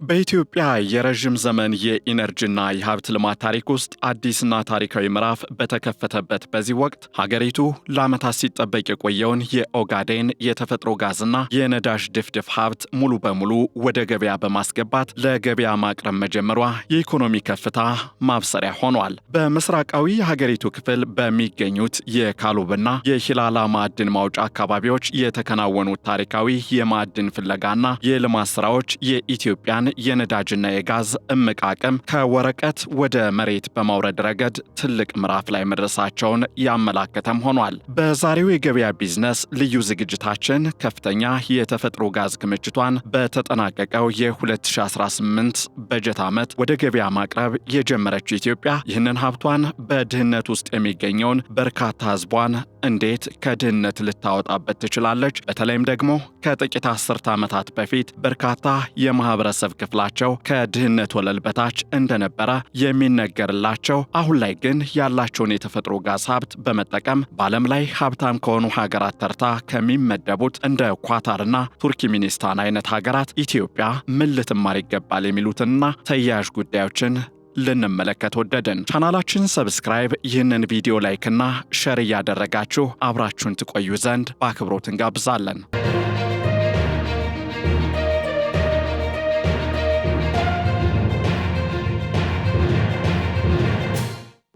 በኢትዮጵያ የረጅም ዘመን የኢነርጂና የሀብት ልማት ታሪክ ውስጥ አዲስና ታሪካዊ ምዕራፍ በተከፈተበት በዚህ ወቅት ሀገሪቱ ለዓመታት ሲጠበቅ የቆየውን የኦጋዴን የተፈጥሮ ጋዝና የነዳጅ ድፍድፍ ሀብት ሙሉ በሙሉ ወደ ገበያ በማስገባት ለገበያ ማቅረብ መጀመሯ የኢኮኖሚ ከፍታ ማብሰሪያ ሆኗል። በምስራቃዊ የሀገሪቱ ክፍል በሚገኙት የካሉብና የሂላላ ማዕድን ማውጫ አካባቢዎች የተከናወኑት ታሪካዊ የማዕድን ፍለጋና የልማት ስራዎች የኢትዮጵያን የነዳጅና የጋዝ እምቅ አቅም ከወረቀት ወደ መሬት በማውረድ ረገድ ትልቅ ምዕራፍ ላይ መድረሳቸውን ያመላከተም ሆኗል። በዛሬው የገበያ ቢዝነስ ልዩ ዝግጅታችን ከፍተኛ የተፈጥሮ ጋዝ ክምችቷን በተጠናቀቀው የ2018 በጀት ዓመት ወደ ገበያ ማቅረብ የጀመረችው ኢትዮጵያ ይህንን ሀብቷን በድህነት ውስጥ የሚገኘውን በርካታ ሕዝቧን እንዴት ከድህነት ልታወጣበት ትችላለች? በተለይም ደግሞ ከጥቂት አስርተ ዓመታት በፊት በርካታ የማህበረሰብ ክፍላቸው ከድህነት ወለል በታች እንደነበረ የሚነገርላቸው አሁን ላይ ግን ያላቸውን የተፈጥሮ ጋዝ ሀብት በመጠቀም በዓለም ላይ ሀብታም ከሆኑ ሀገራት ተርታ ከሚመደቡት እንደ ኳታርና ቱርክሜኒስታን አይነት ሀገራት ኢትዮጵያ ምን ልትማር ይገባል የሚሉትንና ተያያዥ ጉዳዮችን ልንመለከት ወደድን። ቻናላችን ሰብስክራይብ፣ ይህንን ቪዲዮ ላይክና ሼር እያደረጋችሁ አብራችሁን ትቆዩ ዘንድ በአክብሮት እንጋብዛለን።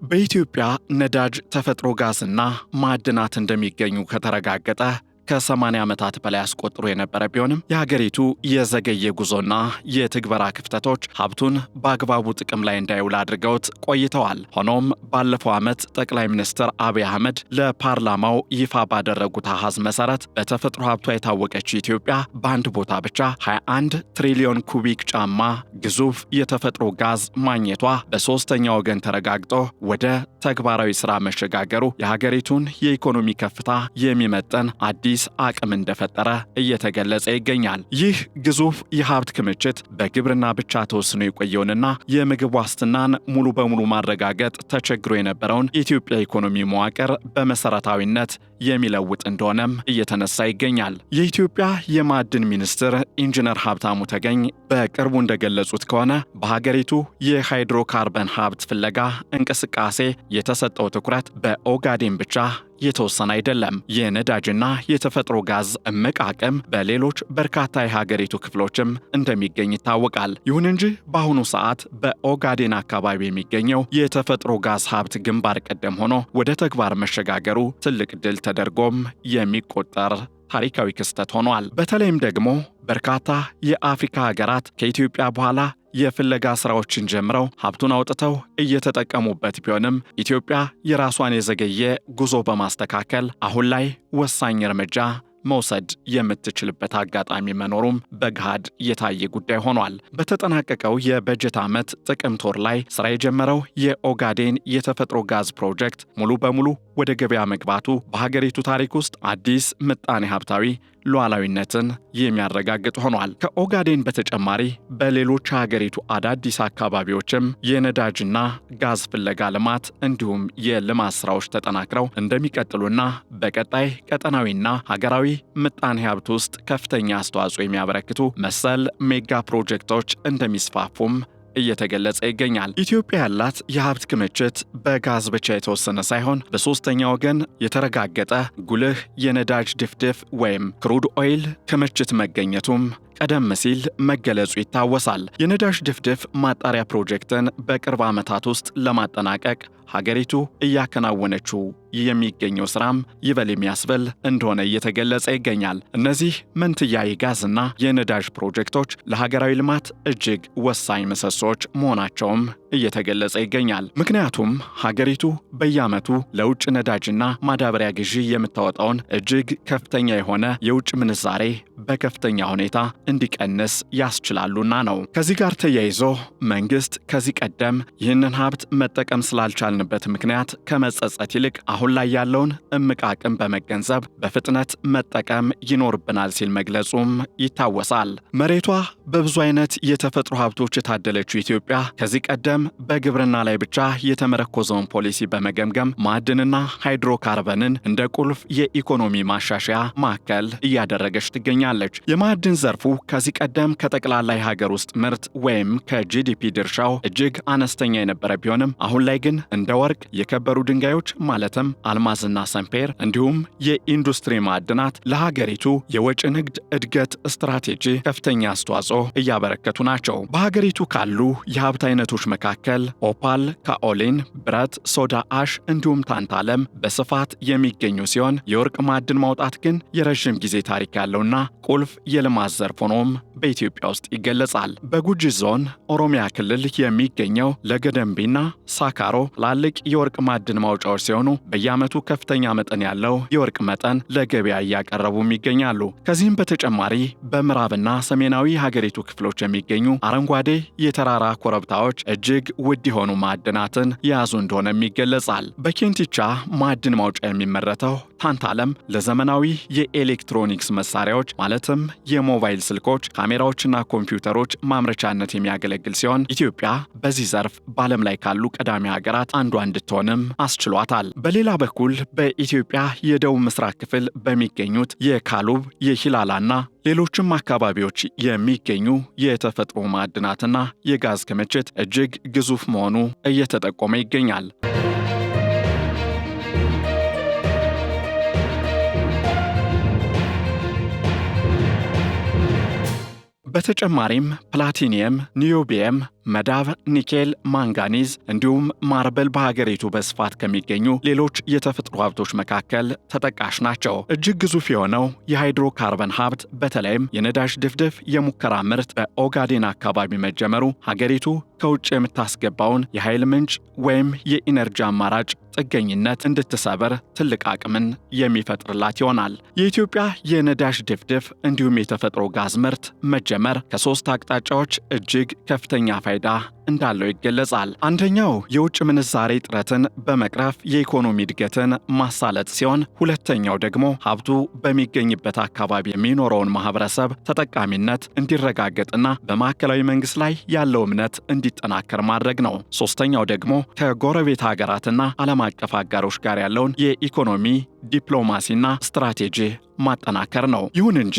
በኢትዮጵያ ነዳጅ፣ ተፈጥሮ ጋዝና ማዕድናት እንደሚገኙ ከተረጋገጠ ከ80 ዓመታት በላይ አስቆጥሮ የነበረ ቢሆንም የሀገሪቱ የዘገየ ጉዞና የትግበራ ክፍተቶች ሀብቱን በአግባቡ ጥቅም ላይ እንዳይውል አድርገውት ቆይተዋል። ሆኖም ባለፈው ዓመት ጠቅላይ ሚኒስትር አብይ አህመድ ለፓርላማው ይፋ ባደረጉት አሃዝ መሰረት በተፈጥሮ ሀብቷ የታወቀችው ኢትዮጵያ በአንድ ቦታ ብቻ 21 ትሪሊዮን ኩቢክ ጫማ ግዙፍ የተፈጥሮ ጋዝ ማግኘቷ በሶስተኛ ወገን ተረጋግጦ ወደ ተግባራዊ ስራ መሸጋገሩ የሀገሪቱን የኢኮኖሚ ከፍታ የሚመጠን አዲስ አቅም እንደፈጠረ እየተገለጸ ይገኛል። ይህ ግዙፍ የሀብት ክምችት በግብርና ብቻ ተወስኖ የቆየውንና የምግብ ዋስትናን ሙሉ በሙሉ ማረጋገጥ ተቸግሮ የነበረውን የኢትዮጵያ ኢኮኖሚ መዋቅር በመሰረታዊነት የሚለውጥ እንደሆነም እየተነሳ ይገኛል። የኢትዮጵያ የማዕድን ሚኒስትር ኢንጂነር ሀብታሙ ተገኝ በቅርቡ እንደገለጹት ከሆነ በሀገሪቱ የሃይድሮካርበን ሀብት ፍለጋ እንቅስቃሴ የተሰጠው ትኩረት በኦጋዴን ብቻ የተወሰነ አይደለም። የነዳጅና የተፈጥሮ ጋዝ እምቅ አቅም በሌሎች በርካታ የሀገሪቱ ክፍሎችም እንደሚገኝ ይታወቃል። ይሁን እንጂ በአሁኑ ሰዓት በኦጋዴን አካባቢ የሚገኘው የተፈጥሮ ጋዝ ሀብት ግንባር ቀደም ሆኖ ወደ ተግባር መሸጋገሩ ትልቅ ድል ተደርጎም የሚቆጠር ታሪካዊ ክስተት ሆኗል። በተለይም ደግሞ በርካታ የአፍሪካ ሀገራት ከኢትዮጵያ በኋላ የፍለጋ ስራዎችን ጀምረው ሀብቱን አውጥተው እየተጠቀሙበት ቢሆንም ኢትዮጵያ የራሷን የዘገየ ጉዞ በማስተካከል አሁን ላይ ወሳኝ እርምጃ መውሰድ የምትችልበት አጋጣሚ መኖሩም በገሃድ የታየ ጉዳይ ሆኗል። በተጠናቀቀው የበጀት ዓመት ጥቅምት ወር ላይ ስራ የጀመረው የኦጋዴን የተፈጥሮ ጋዝ ፕሮጀክት ሙሉ በሙሉ ወደ ገበያ መግባቱ በሀገሪቱ ታሪክ ውስጥ አዲስ ምጣኔ ሀብታዊ ሉዓላዊነትን የሚያረጋግጥ ሆኗል። ከኦጋዴን በተጨማሪ በሌሎች ሀገሪቱ አዳዲስ አካባቢዎችም የነዳጅና ጋዝ ፍለጋ ልማት እንዲሁም የልማት ስራዎች ተጠናክረው እንደሚቀጥሉና በቀጣይ ቀጠናዊና ሀገራዊ ምጣኔ ሀብት ውስጥ ከፍተኛ አስተዋጽኦ የሚያበረክቱ መሰል ሜጋ ፕሮጀክቶች እንደሚስፋፉም እየተገለጸ ይገኛል። ኢትዮጵያ ያላት የሀብት ክምችት በጋዝ ብቻ የተወሰነ ሳይሆን በሶስተኛ ወገን የተረጋገጠ ጉልህ የነዳጅ ድፍድፍ ወይም ክሩድ ኦይል ክምችት መገኘቱም ቀደም ሲል መገለጹ ይታወሳል። የነዳጅ ድፍድፍ ማጣሪያ ፕሮጀክትን በቅርብ ዓመታት ውስጥ ለማጠናቀቅ ሀገሪቱ እያከናወነችው የሚገኘው ስራም ይበል የሚያስብል እንደሆነ እየተገለጸ ይገኛል። እነዚህ መንትያ የጋዝና የነዳጅ ፕሮጀክቶች ለሀገራዊ ልማት እጅግ ወሳኝ ምሰሶች መሆናቸውም እየተገለጸ ይገኛል። ምክንያቱም ሀገሪቱ በየዓመቱ ለውጭ ነዳጅና ማዳበሪያ ግዢ የምታወጣውን እጅግ ከፍተኛ የሆነ የውጭ ምንዛሬ በከፍተኛ ሁኔታ እንዲቀንስ ያስችላሉና ነው። ከዚህ ጋር ተያይዞ መንግስት ከዚህ ቀደም ይህንን ሀብት መጠቀም ስላልቻልንበት ምክንያት ከመጸጸት ይልቅ አሁን ላይ ያለውን እምቅ አቅም በመገንዘብ በፍጥነት መጠቀም ይኖርብናል ሲል መግለጹም ይታወሳል። መሬቷ በብዙ አይነት የተፈጥሮ ሀብቶች የታደለችው ኢትዮጵያ ከዚህ ቀደም በግብርና ላይ ብቻ የተመረኮዘውን ፖሊሲ በመገምገም ማዕድንና ሃይድሮካርበንን እንደ ቁልፍ የኢኮኖሚ ማሻሻያ ማዕከል እያደረገች ትገኛለች። ትገኛለች። የማዕድን ዘርፉ ከዚህ ቀደም ከጠቅላላ የሀገር ውስጥ ምርት ወይም ከጂዲፒ ድርሻው እጅግ አነስተኛ የነበረ ቢሆንም አሁን ላይ ግን እንደ ወርቅ፣ የከበሩ ድንጋዮች ማለትም አልማዝና ሰምፔር እንዲሁም የኢንዱስትሪ ማዕድናት ለሀገሪቱ የወጪ ንግድ እድገት ስትራቴጂ ከፍተኛ አስተዋጽኦ እያበረከቱ ናቸው። በሀገሪቱ ካሉ የሀብት አይነቶች መካከል ኦፓል፣ ካኦሊን፣ ብረት፣ ሶዳ አሽ እንዲሁም ታንታለም በስፋት የሚገኙ ሲሆን የወርቅ ማዕድን ማውጣት ግን የረዥም ጊዜ ታሪክ ያለውና ቁልፍ የልማት ዘርፍ ሆኖም በኢትዮጵያ ውስጥ ይገለጻል። በጉጂ ዞን ኦሮሚያ ክልል የሚገኘው ለገደምቢና ሳካሮ ትላልቅ የወርቅ ማዕድን ማውጫዎች ሲሆኑ በየዓመቱ ከፍተኛ መጠን ያለው የወርቅ መጠን ለገበያ እያቀረቡም ይገኛሉ። ከዚህም በተጨማሪ በምዕራብና ሰሜናዊ የሀገሪቱ ክፍሎች የሚገኙ አረንጓዴ የተራራ ኮረብታዎች እጅግ ውድ የሆኑ ማዕድናትን የያዙ እንደሆነም ይገለጻል። በኬንቲቻ ማዕድን ማውጫ የሚመረተው ታንታለም ለዘመናዊ የኤሌክትሮኒክስ መሳሪያዎች ማለትም የሞባይል ስልኮች፣ ካሜራዎችና ኮምፒውተሮች ማምረቻነት የሚያገለግል ሲሆን ኢትዮጵያ በዚህ ዘርፍ በዓለም ላይ ካሉ ቀዳሚ ሀገራት አንዷ እንድትሆንም አስችሏታል። በሌላ በኩል በኢትዮጵያ የደቡብ ምስራቅ ክፍል በሚገኙት የካሉብ የሂላላና ሌሎችም አካባቢዎች የሚገኙ የተፈጥሮ ማዕድናትና የጋዝ ክምችት እጅግ ግዙፍ መሆኑ እየተጠቆመ ይገኛል። በተጨማሪም ፕላቲኒየም፣ ኒዮቢየም፣ መዳብ፣ ኒኬል፣ ማንጋኒዝ እንዲሁም ማርበል በሀገሪቱ በስፋት ከሚገኙ ሌሎች የተፈጥሮ ሀብቶች መካከል ተጠቃሽ ናቸው። እጅግ ግዙፍ የሆነው የሃይድሮካርበን ሀብት በተለይም የነዳጅ ድፍድፍ የሙከራ ምርት በኦጋዴን አካባቢ መጀመሩ ሀገሪቱ ከውጭ የምታስገባውን የኃይል ምንጭ ወይም የኢነርጂ አማራጭ ጥገኝነት እንድትሰብር ትልቅ አቅምን የሚፈጥርላት ይሆናል። የኢትዮጵያ የነዳጅ ድፍድፍ እንዲሁም የተፈጥሮ ጋዝ ምርት መጀመር ከሶስት አቅጣጫዎች እጅግ ከፍተኛ ፋይዳ እንዳለው ይገለጻል። አንደኛው የውጭ ምንዛሬ እጥረትን በመቅረፍ የኢኮኖሚ እድገትን ማሳለጥ ሲሆን፣ ሁለተኛው ደግሞ ሀብቱ በሚገኝበት አካባቢ የሚኖረውን ማህበረሰብ ተጠቃሚነት እንዲረጋገጥና በማዕከላዊ መንግስት ላይ ያለው እምነት እንዲጠናከር ማድረግ ነው። ሶስተኛው ደግሞ ከጎረቤት ሀገራትና ዓለም አቀፍ አጋሮች ጋር ያለውን የኢኮኖሚ ዲፕሎማሲና ስትራቴጂ ማጠናከር ነው። ይሁን እንጂ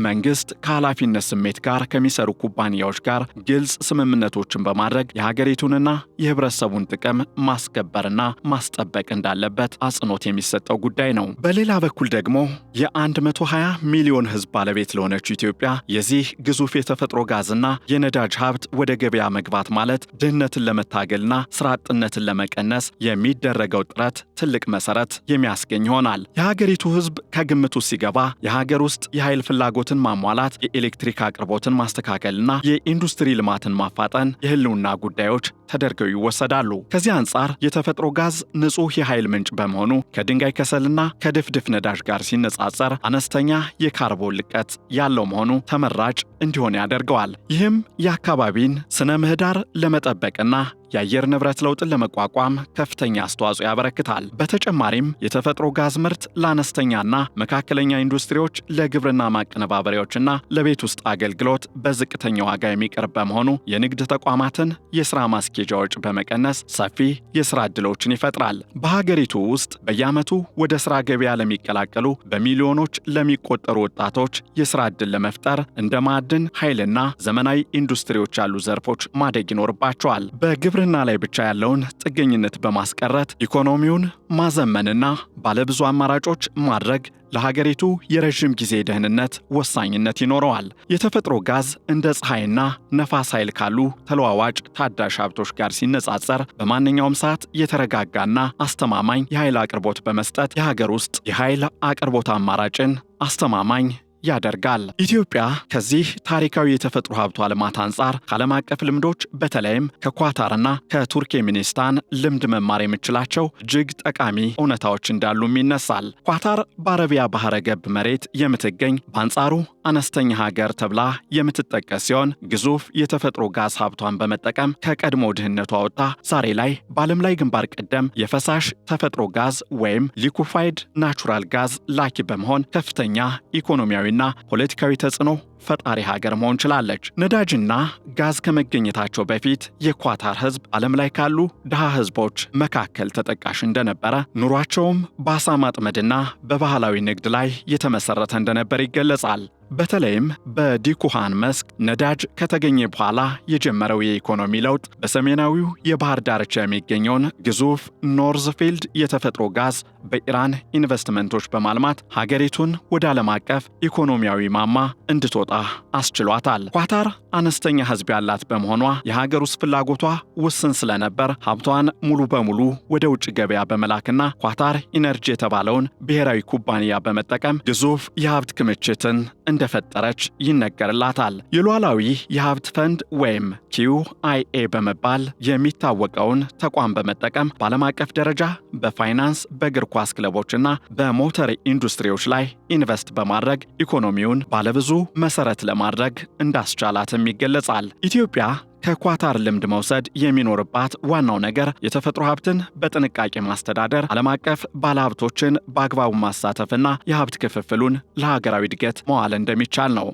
መንግስት ከኃላፊነት ስሜት ጋር ከሚሰሩ ኩባንያዎች ጋር ግልጽ ስምምነቶችን በማድረግ የሀገሪቱንና የህብረተሰቡን ጥቅም ማስከበርና ማስጠበቅ እንዳለበት አጽንኦት የሚሰጠው ጉዳይ ነው። በሌላ በኩል ደግሞ የ120 ሚሊዮን ህዝብ ባለቤት ለሆነችው ኢትዮጵያ የዚህ ግዙፍ የተፈጥሮ ጋዝና የነዳጅ ሀብት ወደ ገበያ መግባት ማለት ድህነትን ለመታገልና ስራ አጥነትን ለመቀነስ የሚደረገው ጥረት ትልቅ መሰረት የሚያስገኝ ይሆናል። የሀገሪቱ ህዝብ ከግምቱ ሲገባ የሀገር ውስጥ የኃይል ፍላጎትን ማሟላት፣ የኤሌክትሪክ አቅርቦትን ማስተካከልና የኢንዱስትሪ ልማትን ማፋጠን የህልውና ጉዳዮች ተደርገው ይወሰዳሉ። ከዚህ አንጻር የተፈጥሮ ጋዝ ንጹህ የኃይል ምንጭ በመሆኑ ከድንጋይ ከሰልና ከድፍድፍ ነዳጅ ጋር ሲነጻጸር አነስተኛ የካርቦን ልቀት ያለው መሆኑ ተመራጭ እንዲሆን ያደርገዋል። ይህም የአካባቢን ስነ ምህዳር ለመጠበቅና የአየር ንብረት ለውጥን ለመቋቋም ከፍተኛ አስተዋጽኦ ያበረክታል። በተጨማሪም የተፈጥሮ ጋዝ ምርት ለአነስተኛና መካከለኛ ኢንዱስትሪዎች፣ ለግብርና ማቀነባበሪያዎችና ለቤት ውስጥ አገልግሎት በዝቅተኛ ዋጋ የሚቀርብ በመሆኑ የንግድ ተቋማትን የሥራ ማስኬጃ ወጪ በመቀነስ ሰፊ የሥራ ዕድሎችን ይፈጥራል። በሀገሪቱ ውስጥ በየዓመቱ ወደ ሥራ ገበያ ለሚቀላቀሉ በሚሊዮኖች ለሚቆጠሩ ወጣቶች የሥራ ዕድል ለመፍጠር እንደ ማዕድን ኃይልና ዘመናዊ ኢንዱስትሪዎች ያሉ ዘርፎች ማደግ ይኖርባቸዋል። በግብርና ላይ ብቻ ያለውን ጥገኝነት በማስቀረት ኢኮኖሚውን ማዘመንና ባለብዙ አማራጮች ማድረግ ለሀገሪቱ የረዥም ጊዜ ደህንነት ወሳኝነት ይኖረዋል። የተፈጥሮ ጋዝ እንደ ፀሐይና ነፋስ ኃይል ካሉ ተለዋዋጭ ታዳሽ ሀብቶች ጋር ሲነጻጸር በማንኛውም ሰዓት የተረጋጋና አስተማማኝ የኃይል አቅርቦት በመስጠት የሀገር ውስጥ የኃይል አቅርቦት አማራጭን አስተማማኝ ያደርጋል። ኢትዮጵያ ከዚህ ታሪካዊ የተፈጥሮ ሀብቷ ልማት አንጻር ከዓለም አቀፍ ልምዶች በተለይም ከኳታርና ከቱርክሜኒስታን ልምድ መማር የምችላቸው እጅግ ጠቃሚ እውነታዎች እንዳሉም ይነሳል። ኳታር በአረቢያ ባህረ ገብ መሬት የምትገኝ በአንጻሩ አነስተኛ ሀገር ተብላ የምትጠቀስ ሲሆን ግዙፍ የተፈጥሮ ጋዝ ሀብቷን በመጠቀም ከቀድሞ ድህነቷ ወጥታ ዛሬ ላይ በዓለም ላይ ግንባር ቀደም የፈሳሽ ተፈጥሮ ጋዝ ወይም ሊኩፋይድ ናቹራል ጋዝ ላኪ በመሆን ከፍተኛ ኢኮኖሚያዊና ፖለቲካዊ ተጽዕኖ ፈጣሪ ሀገር መሆን ችላለች። ነዳጅና ጋዝ ከመገኘታቸው በፊት የኳታር ህዝብ ዓለም ላይ ካሉ ድሃ ህዝቦች መካከል ተጠቃሽ እንደነበረ፣ ኑሯቸውም በአሳ ማጥመድና በባህላዊ ንግድ ላይ የተመሰረተ እንደነበር ይገለጻል። በተለይም በዲኩሃን መስክ ነዳጅ ከተገኘ በኋላ የጀመረው የኢኮኖሚ ለውጥ በሰሜናዊው የባህር ዳርቻ የሚገኘውን ግዙፍ ኖርዝፊልድ የተፈጥሮ ጋዝ በኢራን ኢንቨስትመንቶች በማልማት ሀገሪቱን ወደ ዓለም አቀፍ ኢኮኖሚያዊ ማማ እንድትወጣ አስችሏታል። ኳታር አነስተኛ ሕዝብ ያላት በመሆኗ የሀገር ውስጥ ፍላጎቷ ውስን ስለነበር ሀብቷን ሙሉ በሙሉ ወደ ውጭ ገበያ በመላክና ኳታር ኢነርጂ የተባለውን ብሔራዊ ኩባንያ በመጠቀም ግዙፍ የሀብት ክምችትን እንደፈጠረች ይነገርላታል። የሉዓላዊ የሀብት ፈንድ ወይም QIA በመባል የሚታወቀውን ተቋም በመጠቀም በዓለም አቀፍ ደረጃ በፋይናንስ፣ በእግር ኳስ ክለቦችና በሞተር ኢንዱስትሪዎች ላይ ኢንቨስት በማድረግ ኢኮኖሚውን ባለብዙ መሰረት ለማድረግ እንዳስቻላትም ይገለጻል። ኢትዮጵያ ከኳታር ልምድ መውሰድ የሚኖርባት ዋናው ነገር የተፈጥሮ ሀብትን በጥንቃቄ ማስተዳደር፣ ዓለም አቀፍ ባለሀብቶችን በአግባቡ ማሳተፍና የሀብት ክፍፍሉን ለሀገራዊ እድገት መዋል እንደሚቻል ነው።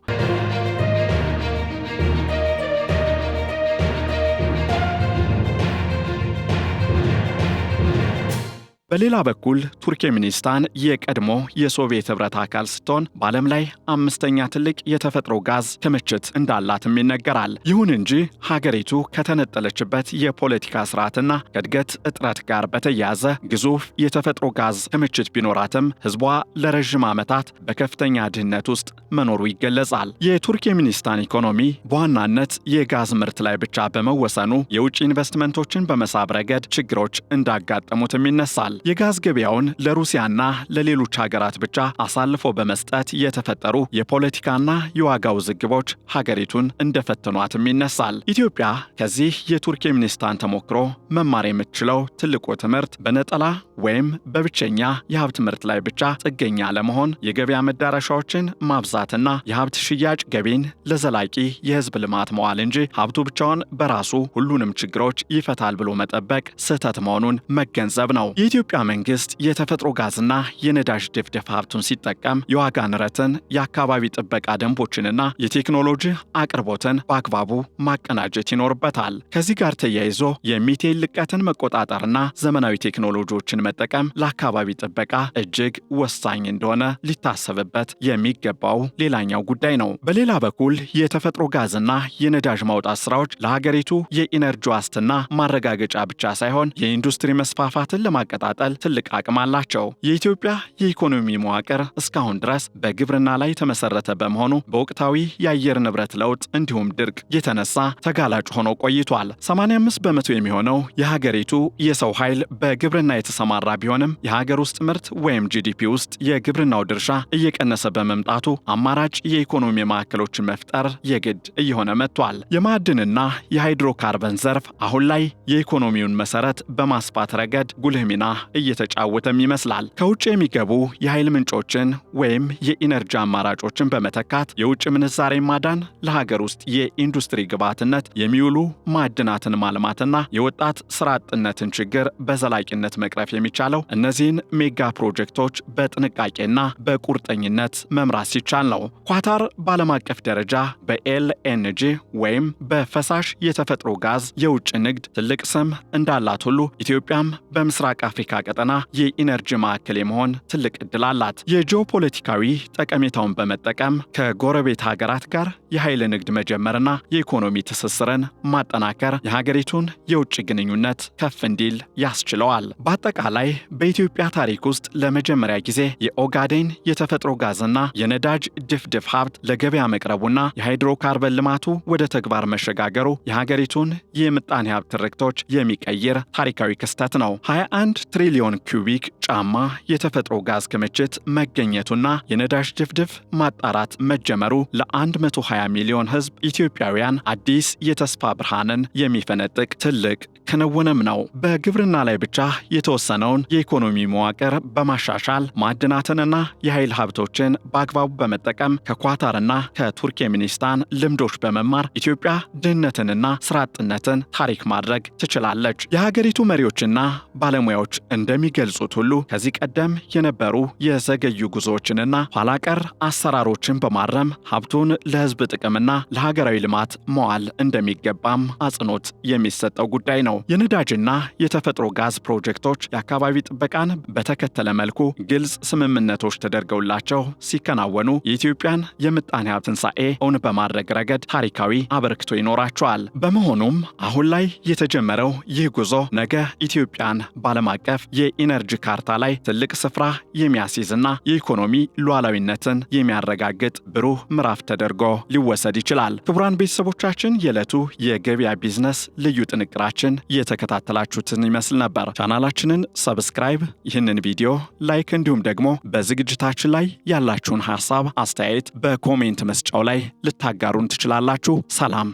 በሌላ በኩል ቱርክሜኒስታን የቀድሞ የሶቪየት ኅብረት አካል ስትሆን በዓለም ላይ አምስተኛ ትልቅ የተፈጥሮ ጋዝ ክምችት እንዳላትም ይነገራል። ይሁን እንጂ ሀገሪቱ ከተነጠለችበት የፖለቲካ ስርዓትና ከእድገት እጥረት ጋር በተያያዘ ግዙፍ የተፈጥሮ ጋዝ ክምችት ቢኖራትም ሕዝቧ ለረዥም ዓመታት በከፍተኛ ድህነት ውስጥ መኖሩ ይገለጻል። የቱርክሜኒስታን ኢኮኖሚ በዋናነት የጋዝ ምርት ላይ ብቻ በመወሰኑ የውጭ ኢንቨስትመንቶችን በመሳብ ረገድ ችግሮች እንዳጋጠሙትም ይነሳል። የጋዝ ገበያውን ለሩሲያና ለሌሎች ሀገራት ብቻ አሳልፎ በመስጠት የተፈጠሩ የፖለቲካና የዋጋ ውዝግቦች ሀገሪቱን እንደፈተኗትም ይነሳል። ኢትዮጵያ ከዚህ የቱርክሜኒስታን ተሞክሮ መማር የምትችለው ትልቁ ትምህርት በነጠላ ወይም በብቸኛ የሀብት ምርት ላይ ብቻ ጥገኛ ለመሆን የገበያ መዳረሻዎችን ማብዛትና የሀብት ሽያጭ ገቢን ለዘላቂ የህዝብ ልማት መዋል እንጂ ሀብቱ ብቻውን በራሱ ሁሉንም ችግሮች ይፈታል ብሎ መጠበቅ ስህተት መሆኑን መገንዘብ ነው። የኢትዮጵያ መንግስት የተፈጥሮ ጋዝና የነዳጅ ድፍድፍ ሀብቱን ሲጠቀም የዋጋ ንረትን፣ የአካባቢ ጥበቃ ደንቦችንና የቴክኖሎጂ አቅርቦትን በአግባቡ ማቀናጀት ይኖርበታል። ከዚህ ጋር ተያይዞ የሚቴን ልቀትን መቆጣጠርና ዘመናዊ ቴክኖሎጂዎችን መጠቀም ለአካባቢ ጥበቃ እጅግ ወሳኝ እንደሆነ ሊታሰብበት የሚገባው ሌላኛው ጉዳይ ነው። በሌላ በኩል የተፈጥሮ ጋዝና የነዳጅ ማውጣት ስራዎች ለሀገሪቱ የኢነርጂ ዋስትና ማረጋገጫ ብቻ ሳይሆን የኢንዱስትሪ መስፋፋትን ለማቀጣጠል ትልቅ አቅም አላቸው። የኢትዮጵያ የኢኮኖሚ መዋቅር እስካሁን ድረስ በግብርና ላይ የተመሰረተ በመሆኑ በወቅታዊ የአየር ንብረት ለውጥ እንዲሁም ድርቅ የተነሳ ተጋላጭ ሆኖ ቆይቷል። 85 በመቶ የሚሆነው የሀገሪቱ የሰው ኃይል በግብርና የተሰማራ ቢሆንም የሀገር ውስጥ ምርት ወይም GDP ውስጥ የግብርናው ድርሻ እየቀነሰ በመምጣቱ አማራጭ የኢኮኖሚ ማዕከሎችን መፍጠር የግድ እየሆነ መጥቷል። የማዕድንና የሃይድሮካርበን ዘርፍ አሁን ላይ የኢኮኖሚውን መሰረት በማስፋት ረገድ ጉልህ ሚና እየተጫወተም ይመስላል። ከውጭ የሚገቡ የኃይል ምንጮችን ወይም የኢነርጂ አማራጮችን በመተካት የውጭ ምንዛሬ ማዳን፣ ለሀገር ውስጥ የኢንዱስትሪ ግብዓትነት የሚውሉ ማዕድናትን ማልማትና የወጣት ስራ አጥነትን ችግር በዘላቂነት መቅረፍ የሚቻለው እነዚህን ሜጋ ፕሮጀክቶች በጥንቃቄና በቁርጠኝነት መምራት ሲቻል ነው። ኳታር በዓለም አቀፍ ደረጃ በኤልኤንጂ ወይም በፈሳሽ የተፈጥሮ ጋዝ የውጭ ንግድ ትልቅ ስም እንዳላት ሁሉ ኢትዮጵያም በምስራቅ አፍሪካ ቀጠና የኢነርጂ ማዕከል የመሆን ትልቅ ዕድል አላት። የጂኦፖለቲካዊ ጠቀሜታውን በመጠቀም ከጎረቤት ሀገራት ጋር የኃይል ንግድ መጀመርና የኢኮኖሚ ትስስርን ማጠናከር የሀገሪቱን የውጭ ግንኙነት ከፍ እንዲል ያስችለዋል። በአጠቃላይ በኢትዮጵያ ታሪክ ውስጥ ለመጀመሪያ ጊዜ የኦጋዴን የተፈጥሮ ጋዝና የነዳጅ ድፍድፍ ሀብት ለገበያ መቅረቡና የሃይድሮካርበን ልማቱ ወደ ተግባር መሸጋገሩ የሀገሪቱን የምጣኔ ሀብት ትርክቶች የሚቀይር ታሪካዊ ክስተት ነው። 21 ትሪሊዮን ኩቢክ ጫማ የተፈጥሮ ጋዝ ክምችት መገኘቱና የነዳጅ ድፍድፍ ማጣራት መጀመሩ ለ120 ሚሊዮን ሕዝብ ኢትዮጵያውያን አዲስ የተስፋ ብርሃንን የሚፈነጥቅ ትልቅ ክንውንም ነው። በግብርና ላይ ብቻ የተወሰነውን የኢኮኖሚ መዋቅር በማሻሻል ማዕድናትንና የኃይል ሀብቶችን በአግባቡ በመጠቀም ከኳታርና ከቱርክሜኒስታን ልምዶች በመማር ኢትዮጵያ ድህነትንና ስራ አጥነትን ታሪክ ማድረግ ትችላለች። የሀገሪቱ መሪዎችና ባለሙያዎች እንደሚገልጹት ሁሉ ከዚህ ቀደም የነበሩ የዘገዩ ጉዞዎችንና ኋላቀር አሰራሮችን በማረም ሀብቱን ለሕዝብ ጥቅምና ለሀገራዊ ልማት መዋል እንደሚገባም አጽንኦት የሚሰጠው ጉዳይ ነው። ነው። የነዳጅና የተፈጥሮ ጋዝ ፕሮጀክቶች የአካባቢ ጥበቃን በተከተለ መልኩ ግልጽ ስምምነቶች ተደርገውላቸው ሲከናወኑ የኢትዮጵያን የምጣኔ ሀብት ትንሣኤ እውን በማድረግ ረገድ ታሪካዊ አበርክቶ ይኖራቸዋል። በመሆኑም አሁን ላይ የተጀመረው ይህ ጉዞ ነገ ኢትዮጵያን በዓለም አቀፍ የኢነርጂ ካርታ ላይ ትልቅ ስፍራ የሚያስይዝና የኢኮኖሚ ሉዓላዊነትን የሚያረጋግጥ ብሩህ ምዕራፍ ተደርጎ ሊወሰድ ይችላል። ክቡራን ቤተሰቦቻችን የዕለቱ የገበያ ቢዝነስ ልዩ ጥንቅራችን የተከታተላችሁትን ይመስል ነበር። ቻናላችንን ሰብስክራይብ፣ ይህንን ቪዲዮ ላይክ እንዲሁም ደግሞ በዝግጅታችን ላይ ያላችሁን ሐሳብ አስተያየት በኮሜንት መስጫው ላይ ልታጋሩን ትችላላችሁ። ሰላም።